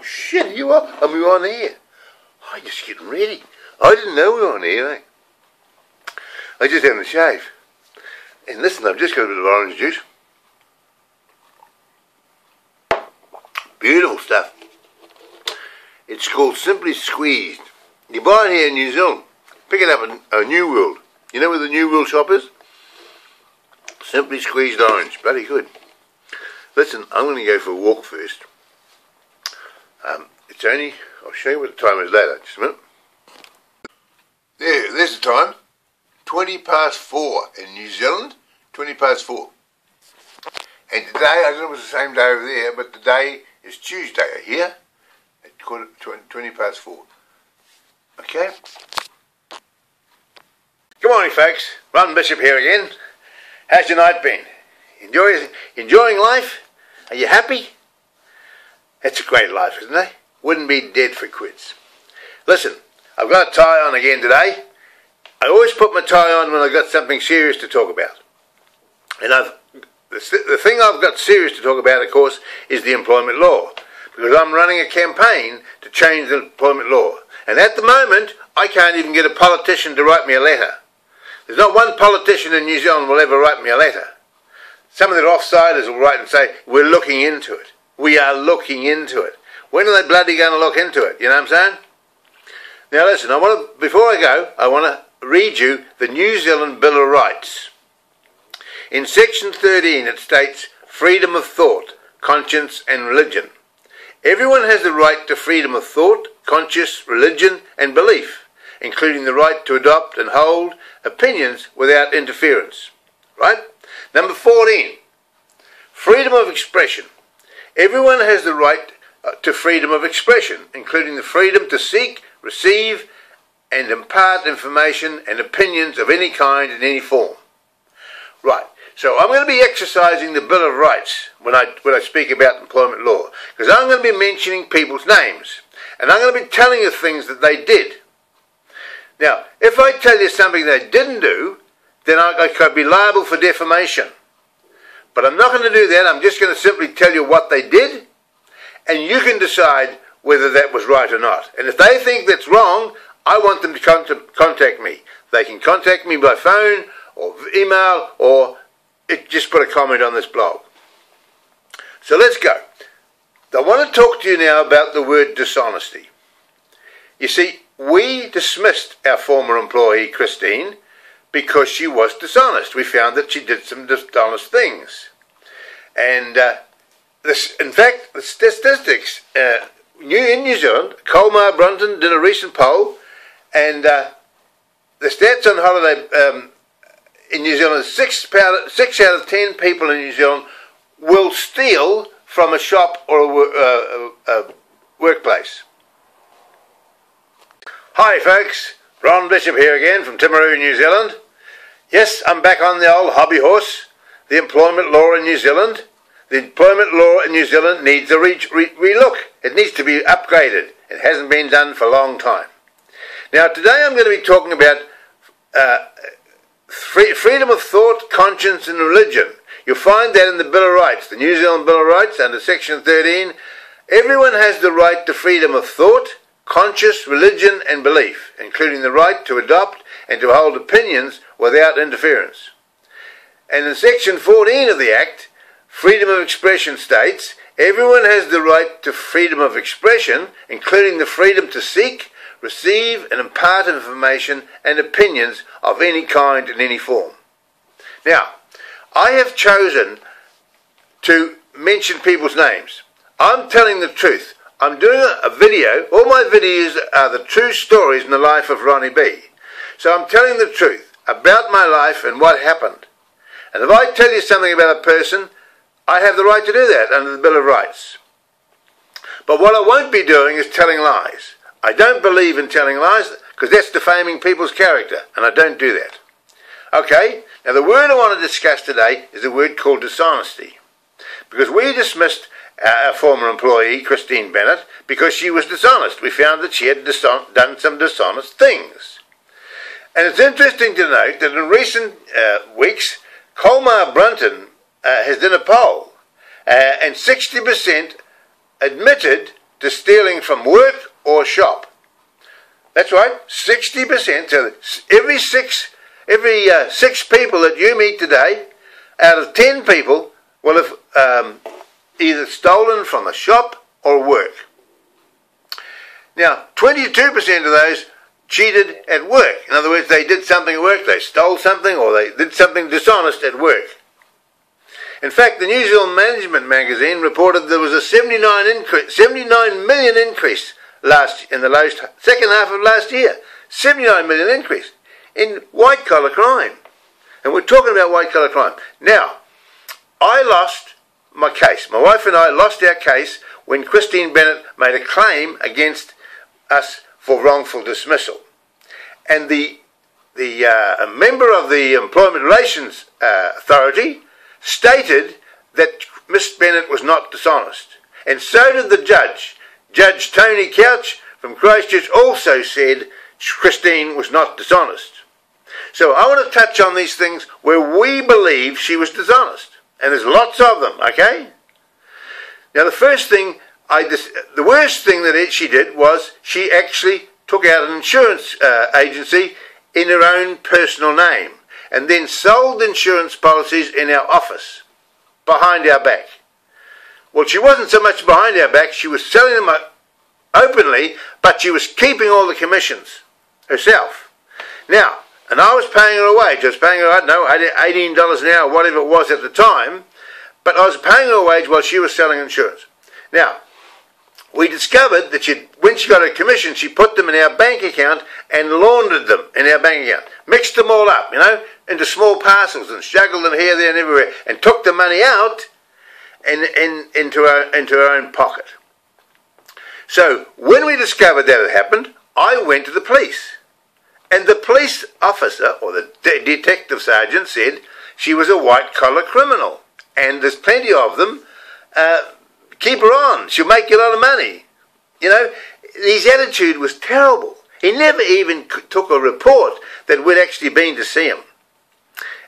Oh shit, you are? And we were on here. I'm just getting ready. I didn't know we were on here, eh? I just having a shave. And listen, I've just got a bit of orange juice. Beautiful stuff. It's called Simply Squeezed. You buy it here in New Zealand. Pick it up at New World. You know where the New World shop is? Simply Squeezed orange. Bloody good. Listen, I'm going to go for a walk first. It's only, I'll show you what the time is later. Just a minute. There's the time. 4:20 in New Zealand. 4:20. And today, I don't know if it's the same day over there, but today is Tuesday here at 4:20. Okay? Good morning, folks. Ron Bishop here again. How's your night been? Enjoying life? Are you happy? It's a great life, isn't it? Wouldn't be dead for quits. Listen, I've got a tie on again today. I always put my tie on when I've got something serious to talk about. And the thing I've got serious to talk about, of course, is the employment law. Because I'm running a campaign to change the employment law. And at the moment, I can't even get a politician to write me a letter. There's not one politician in New Zealand will ever write me a letter. Some of the offsiders will write and say, we're looking into it. We are looking into it. When are they bloody going to look into it? You know what I'm saying? Now listen, before I go, I want to read you the New Zealand Bill of Rights. In section 13 it states, freedom of thought, conscience and religion. Everyone has the right to freedom of thought, conscience, religion and belief, including the right to adopt and hold opinions without interference. Right? Number 14, freedom of expression. Everyone has the right to freedom of expression, including the freedom to seek, receive and impart information and opinions of any kind in any form. Right. So I'm going to be exercising the Bill of Rights when I speak about employment law, because I'm going to be mentioning people's names, and I'm going to be telling you things that they did. Now, if I tell you something they didn't do, then I could be liable for defamation. But I'm not going to do that. I'm just going to simply tell you what they did, and you can decide whether that was right or not. And if they think that's wrong, I want them to contact me. They can contact me by phone or email, or just put a comment on this blog. So let's go. I want to talk to you now about the word dishonesty. You see, we dismissed our former employee, Christine, because she was dishonest. We found that she did some dishonest things. And in fact, the statistics in New Zealand, Colmar Brunton did a recent poll, and the stats on holiday in New Zealand, 6 out of 10 people in New Zealand will steal from a shop or a workplace. Hi folks, Ron Bishop here again from Timaru, New Zealand. Yes, I'm back on the old hobby horse, the employment law in New Zealand. The employment law in New Zealand needs a relook. It needs to be upgraded. It hasn't been done for a long time. Now today I'm going to be talking about freedom of thought, conscience and religion. You'll find that in the Bill of Rights, the New Zealand Bill of Rights under section 13. Everyone has the right to freedom of thought, conscience, religion and belief, including the right to adopt and to hold opinions without interference. And in section 14 of the Act, freedom of expression states, everyone has the right to freedom of expression, including the freedom to seek, receive and impart information and opinions of any kind in any form. Now, I have chosen to mention people's names. I'm telling the truth. I'm doing a video. All my videos are the true stories in the life of Ronnie B. So I'm telling the truth about my life and what happened. And if I tell you something about a person, I have the right to do that under the Bill of Rights. But what I won't be doing is telling lies. I don't believe in telling lies because that's defaming people's character, and I don't do that. Okay, now the word I want to discuss today is a word called dishonesty. Because we dismissed our former employee, Christine Bennett, because she was dishonest. We found that she had done some dishonest things. And it's interesting to note that in recent weeks, Colmar Brunton has done a poll, and 60% admitted to stealing from work or shop. That's right, 60%. So every six people that you meet today, out of 10 people will have either stolen from a shop or work. Now, 22% of those cheated at work. In other words, they did something at work, they stole something, or they did something dishonest at work. In fact, the New Zealand Management magazine reported there was a 79 million increase in the second half of last year. 79 million increase in white-collar crime. And we're talking about white-collar crime. Now, I lost my case. My wife and I lost our case when Christine Bennett made a claim against us for wrongful dismissal. And a member of the Employment Relations Authority stated that Miss Bennett was not dishonest. And so did the judge. Judge Tony Couch from Christchurch also said Christine was not dishonest. So I want to touch on these things where we believe she was dishonest. And there's lots of them, okay? Now the worst thing that she did was she actually took out an insurance agency in her own personal name and then sold insurance policies in our office, behind our back. Well, she wasn't so much behind our back, she was selling them openly, but she was keeping all the commissions herself. Now, and I was paying her a wage. I was paying her, I don't know, $18 an hour, whatever it was at the time, but I was paying her a wage while she was selling insurance. Now, we discovered that when she got her commission, she put them in our bank account and laundered them in our bank account. Mixed them all up, into small parcels and juggled them here, there and everywhere, and took the money out and into her own pocket. So when we discovered that had happened, I went to the police. And the police officer, or the detective sergeant, said she was a white-collar criminal. And there's plenty of them. Keep her on. She'll make you a lot of money. His attitude was terrible. He never even took a report that we'd actually been to see him.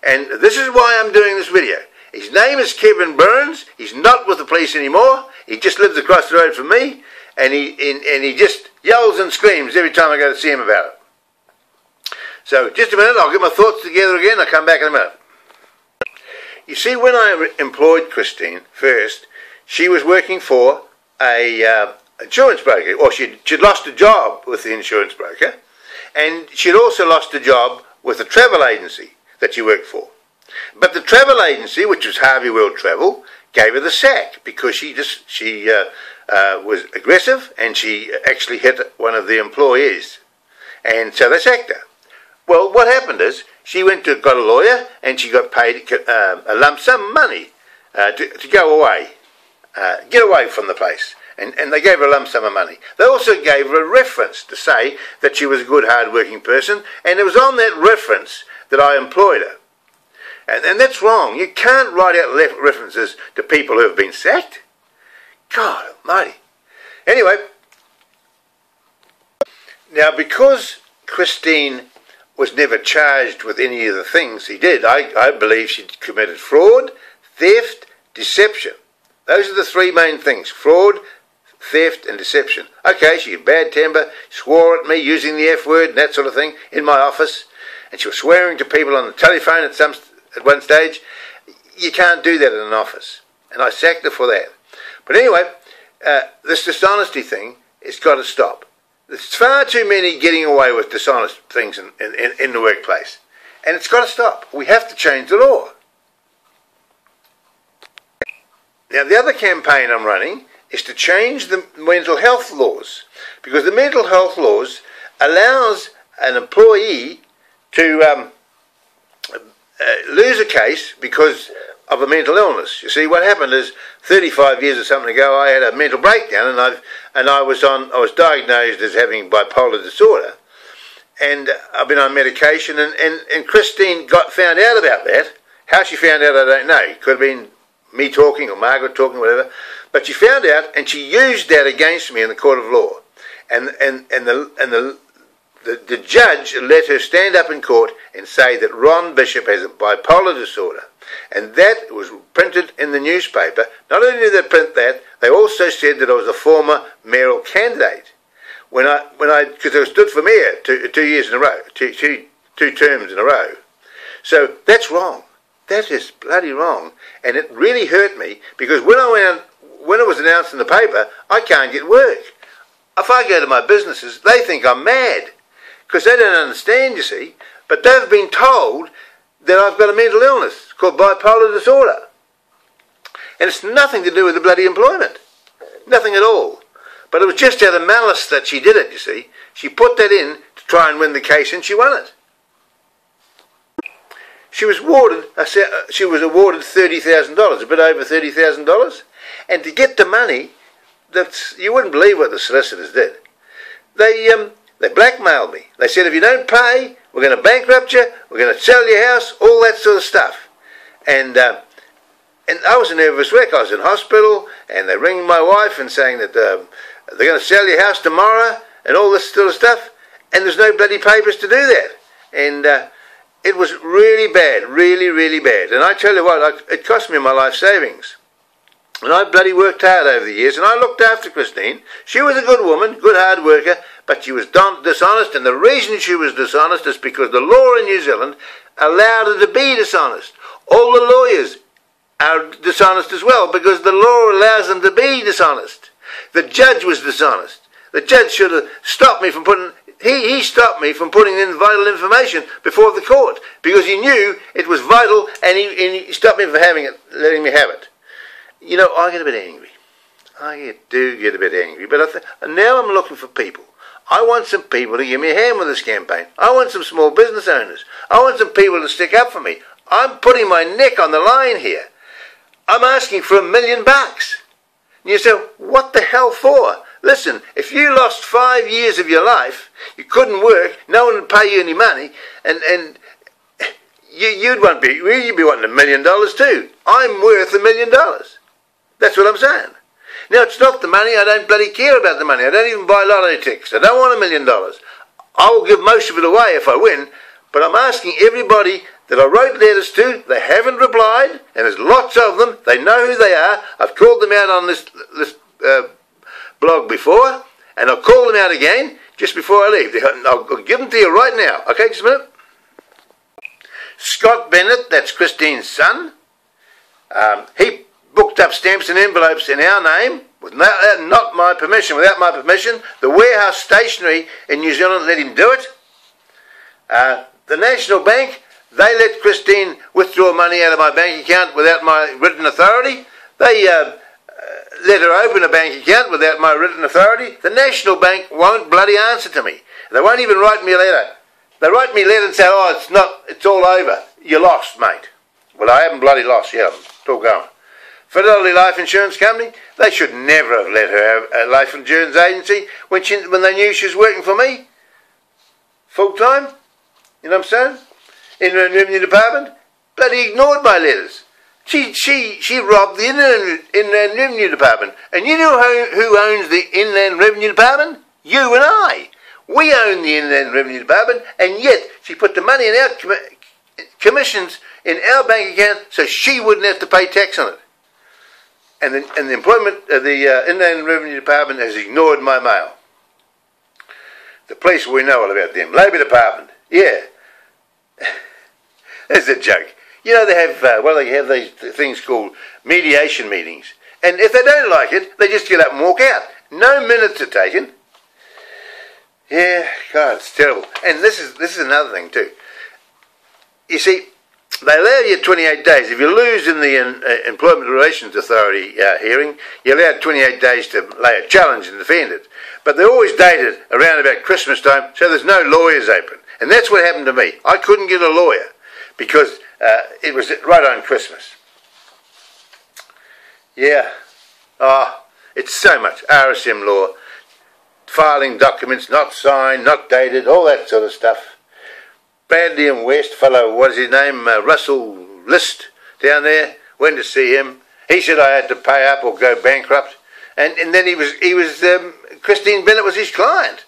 And this is why I'm doing this video. His name is Kevin Burns. He's not with the police anymore. He just lives across the road from me. And he just yells and screams every time I go to see him about it. So, just a minute, I'll get my thoughts together again. I'll come back in a minute. You see, when I employed Christine first, she was working for a insurance broker, or she'd lost a job with the insurance broker, and she'd also lost a job with a travel agency that she worked for. But the travel agency, which was Harvey World Travel, gave her the sack because she was aggressive and she actually hit one of the employees, and so they sacked her. Well, what happened is she got a lawyer and she got paid a lump sum money to go away, get away from the place. And they gave her a lump sum of money. They also gave her a reference to say that she was a good, hard-working person, and it was on that reference that I employed her. And that's wrong. You can't write out references to people who have been sacked. God almighty. Anyway, now because Christine was never charged with any of the things he did, I believe she committed fraud, theft, deception. Those are the three main things: fraud, theft and deception. Okay, she had bad temper, swore at me using the F word and that sort of thing in my office, and she was swearing to people on the telephone at one stage. You can't do that in an office, and I sacked her for that. But anyway, this dishonesty thing has got to stop. There's far too many getting away with dishonest things in the workplace, and it's got to stop. We have to change the law. Now, the other campaign I'm running is to change the mental health laws, because the mental health laws allows an employee to lose a case because of a mental illness. You see, what happened is 35 years or something ago, I had a mental breakdown, and I was diagnosed as having bipolar disorder, and I've been on medication. And Christine found out about that. How she found out, I don't know. It could have been me talking or Margaret talking, whatever. But she found out, and she used that against me in the court of law. And the judge let her stand up in court and say that Ron Bishop has a bipolar disorder. And that was printed in the newspaper. Not only did they print that, they also said that I was a former mayoral candidate. Because I stood for mayor 2 years in a row, two terms in a row. So that's wrong. That is bloody wrong. And it really hurt me, because when it was announced in the paper, I can't get work. If I go to my businesses, they think I'm mad, because they don't understand, you see. But they've been told that I've got a mental illness called bipolar disorder. And it's nothing to do with the bloody employment. Nothing at all. But it was just out of malice that she did it, you see. She put that in to try and win the case, and she won it. She was awarded $30,000, a bit over $30,000. And to get the money, you wouldn't believe what the solicitors did. They blackmailed me. They said, if you don't pay, we're going to bankrupt you, we're going to sell your house, all that sort of stuff. And I was a nervous wreck. I was in hospital, and they ring my wife and saying that they're going to sell your house tomorrow, and all this sort of stuff. And there's no bloody papers to do that. And it was really bad, really, really bad. And I tell you what, it cost me my life savings. And I bloody worked hard over the years, and I looked after Christine. She was a good woman, good hard worker, but she was dishonest, and the reason she was dishonest is because the law in New Zealand allowed her to be dishonest. All the lawyers are dishonest as well, because the law allows them to be dishonest. The judge was dishonest. The judge should have stopped me from putting... He stopped me from putting in vital information before the court, because he knew it was vital, and he stopped me from letting me have it. You know, I get a bit angry. I do get a bit angry. But now I'm looking for people. I want some people to give me a hand with this campaign. I want some small business owners. I want some people to stick up for me. I'm putting my neck on the line here. I'm asking for $1 million. And you say, what the hell for? Listen, if you lost 5 years of your life, you couldn't work, no one would pay you any money, and you'd be wanting $1 million too. I'm worth $1 million. That's what I'm saying. Now, it's not the money. I don't bloody care about the money. I don't even buy lottery tickets. I don't want $1 million. I will give most of it away if I win, but I'm asking everybody that I wrote letters to. They haven't replied, and there's lots of them. They know who they are. I've called them out on this blog before, and I'll call them out again just before I leave. I'll give them to you right now. Okay, just a minute. Scott Bennett, that's Christine's son. He booked up stamps and envelopes in our name, without my permission. The warehouse stationery in New Zealand let him do it. The National Bank, they let Christine withdraw money out of my bank account without my written authority. They let her open a bank account without my written authority. The National Bank won't bloody answer to me. They won't even write me a letter. They write me a letter and say, oh, it's all over. You lost, mate. Well, I haven't bloody lost yet. I'm still going. Fidelity Life Insurance Company, they should never have let her have a life insurance agency when they knew she was working for me full time. You know what I'm saying? Inland Revenue Department, bloody ignored my letters. She robbed the Inland Revenue Department. And you know who owns the Inland Revenue Department? You and I. We own the Inland Revenue Department, and yet she put the money in our commissions in our bank account so she wouldn't have to pay tax on it. And the employment of the Inland Revenue Department has ignored my mail. The police, we know all about them. Labor Department, yeah. That's a joke. You know, they have these things called mediation meetings. And if they don't like it, they just get up and walk out. No minutes are taken. Yeah, God, it's terrible. And this is another thing too. You see, they allow you 28 days. If you lose in the Employment Relations Authority hearing, you're allowed 28 days to lay a challenge and defend it. But they're always dated around about Christmas time, so there's no lawyers open. And that's what happened to me. I couldn't get a lawyer because it was right on Christmas. Yeah. It's so much. RSM law. Filing documents not signed, not dated, all that sort of stuff. Bradley and West, fellow, what is his name, Russell List, down there, went to see him. He said I had to pay up or go bankrupt. And then he was Christine Bennett was his client.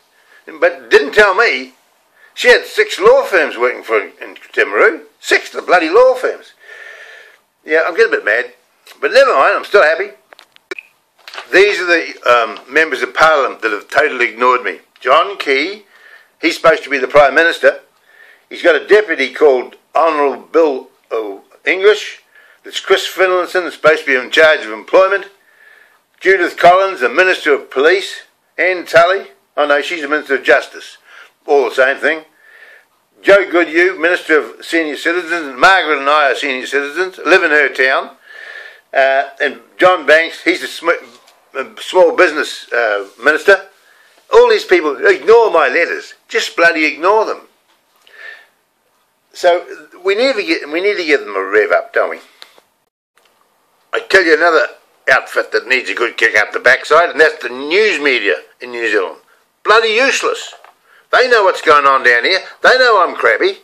But didn't tell me. She had 6 law firms working for her in Timaru. 6 bloody law firms. Yeah, I'm getting a bit mad, but never mind, I'm still happy. These are the members of Parliament that have totally ignored me. John Key, he's supposed to be the Prime Minister. He's got a deputy called Honourable Bill English. There's Chris Finlayson, that's supposed to be in charge of employment. Judith Collins, the Minister of Police. Anne Tully, oh no, she's the Minister of Justice. All the same thing. Joe Goodhue, Minister of Senior Citizens. Margaret and I are senior citizens, live in her town. And John Banks, he's the small business minister. All these people ignore my letters. Just bloody ignore them. So we need to give them a rev up, don't we? I tell you another outfit that needs a good kick up the backside, and that's the news media in New Zealand. Bloody useless. They know what's going on down here. They know I'm crappy.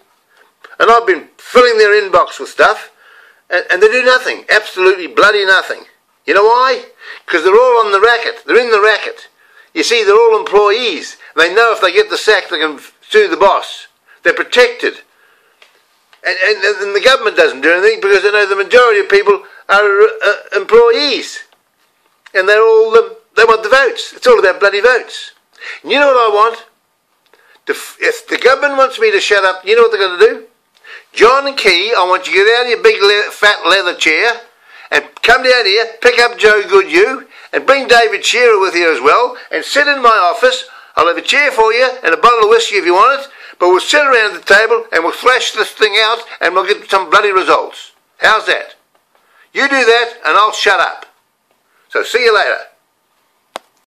And I've been filling their inbox with stuff, and they do nothing. Absolutely bloody nothing. You know why? Because they're all on the racket. They're in the racket. You see, they're all employees. They know if they get the sack, they can sue the boss. They're protected. And the government doesn't do anything because they know the majority of people are employees. And they want the votes. It's all about bloody votes. And you know what I want? If the government wants me to shut up, you know what they're going to do? John Key, I want you to get out of your big fat leather chair and come down here, pick up Joe Goodhue and bring David Shearer with you as well and sit in my office. I'll have a chair for you and a bottle of whiskey if you want it, but we'll sit around the table and we'll thrash this thing out and we'll get some bloody results. How's that? You do that and I'll shut up. So see you later.